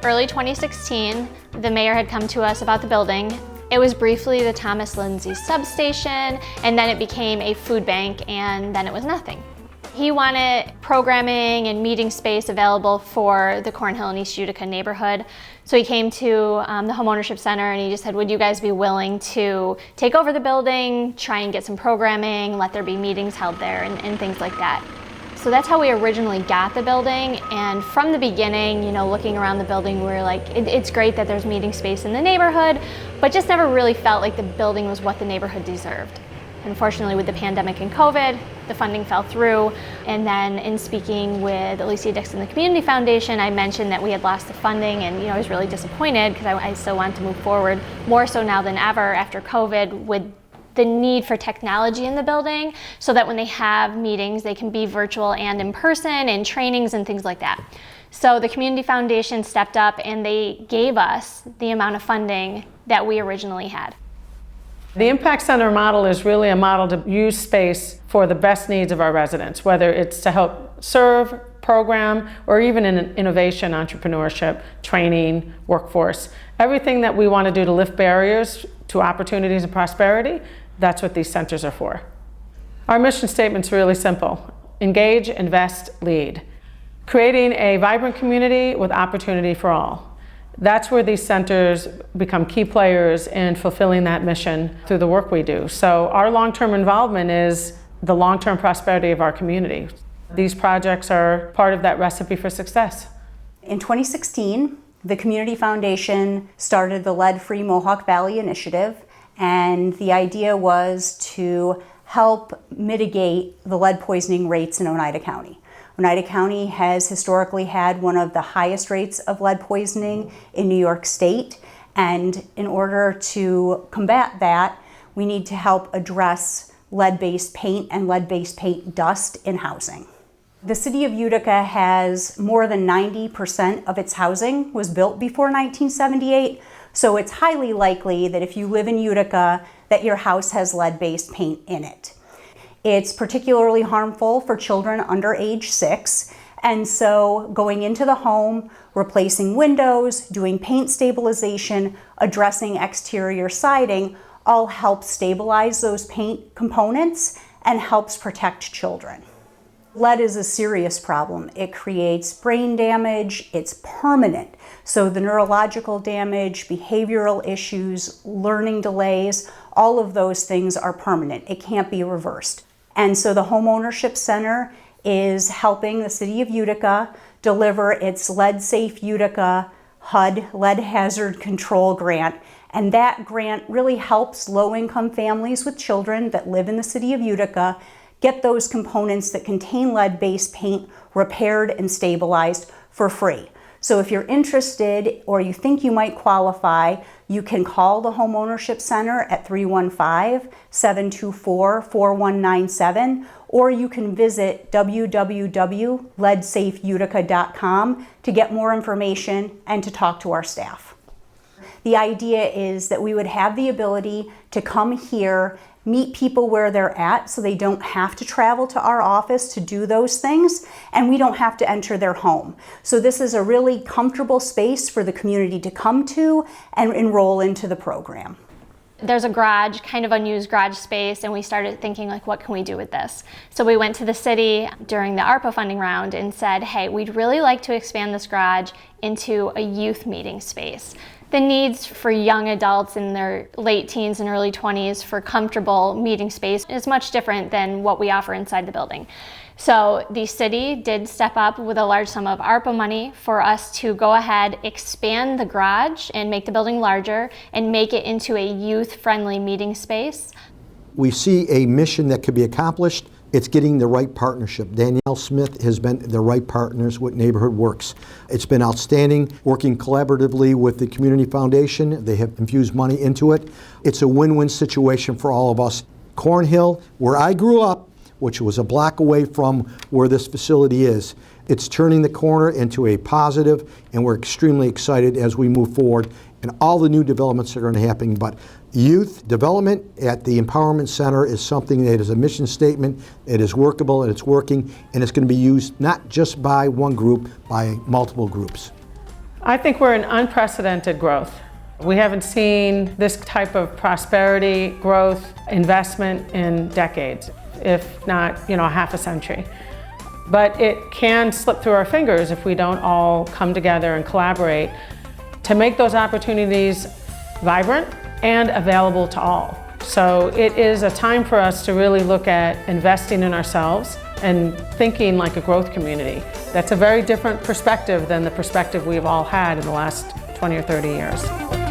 Early 2016, the mayor had come to us about the building. It was briefly the Thomas Lindsey substation, and then it became a food bank, and then it was nothing. He wanted programming and meeting space available for the Cornhill and East Utica neighborhood. So he came to the Homeownership Center and he just said, would you guys be willing to take over the building, try and get some programming, let there be meetings held there and things like that. So that's how we originally got the building, and from the beginning, looking around the building, we were like, it's great that there's meeting space in the neighborhood, but just never really felt like the building was what the neighborhood deserved. Unfortunately, with the pandemic and COVID, the funding fell through, and then in speaking with Alicia Dixon, the Community Foundation, I mentioned that we had lost the funding, and I was really disappointed because I still wanted to move forward, more so now than ever after COVID, with the need for technology in the building so that when they have meetings, they can be virtual and in person, and trainings and things like that. So the Community Foundation stepped up and they gave us the amount of funding that we originally had. The Impact Center model is really a model to use space for the best needs of our residents, whether it's to help serve, program, or even in innovation, entrepreneurship, training, workforce. Everything that we want to do to lift barriers to opportunities and prosperity, that's what these centers are for. Our mission statement's really simple. Engage, invest, lead. Creating a vibrant community with opportunity for all. That's where these centers become key players in fulfilling that mission through the work we do. So our long-term involvement is the long-term prosperity of our community. These projects are part of that recipe for success. In 2016, the Community Foundation started the Lead-Free Mohawk Valley Initiative, and the idea was to help mitigate the lead poisoning rates in Oneida County. Oneida County has historically had one of the highest rates of lead poisoning in New York State, and in order to combat that, we need to help address lead-based paint and lead-based paint dust in housing. The city of Utica has more than 90% of its housing was built before 1978, so it's highly likely that if you live in Utica, that your house has lead-based paint in it. It's particularly harmful for children under age 6, and so going into the home, replacing windows, doing paint stabilization, addressing exterior siding, all helps stabilize those paint components and helps protect children. Lead is a serious problem. It creates brain damage, it's permanent. So the neurological damage, behavioral issues, learning delays, all of those things are permanent. It can't be reversed. And so the Homeownership Center is helping the city of Utica deliver its Lead Safe Utica HUD, Lead Hazard Control Grant. And that grant really helps low-income families with children that live in the city of Utica get those components that contain lead-based paint repaired and stabilized for free. So if you're interested or you think you might qualify, you can call the Homeownership Center at 315-724-4197, or you can visit www.leadsafeutica.com to get more information and to talk to our staff. The idea is that we would have the ability to come here, meet people where they're at so they don't have to travel to our office to do those things, and we don't have to enter their home. So this is a really comfortable space for the community to come to and enroll into the program. There's a garage, kind of unused garage space, and we started thinking, like, what can we do with this? So we went to the city during the ARPA funding round and said, hey, we'd really like to expand this garage into a youth meeting space. The needs for young adults in their late teens and early 20s for comfortable meeting space is much different than what we offer inside the building. So the city did step up with a large sum of ARPA money for us to go ahead, expand the garage and make the building larger and make it into a youth-friendly meeting space. We see a mission that could be accomplished. It's getting the right partnership. Danielle Smith has been the right partners with Neighborhood Works. It's been outstanding working collaboratively with the Community Foundation. They have infused money into it. It's a win-win situation for all of us. Cornhill, where I grew up, which was a block away from where this facility is, it's turning the corner into a positive, and we're extremely excited as we move forward and all the new developments that are going to happen. But youth development at the Empowerment Center is something that is a mission statement. It is workable and it's working, and it's going to be used not just by one group, by multiple groups. I think we're in unprecedented growth. We haven't seen this type of prosperity, growth, investment in decades, if not, half a century. But it can slip through our fingers if we don't all come together and collaborate to make those opportunities vibrant and available to all. So it is a time for us to really look at investing in ourselves and thinking like a growth community. That's a very different perspective than the perspective we've all had in the last 20 or 30 years.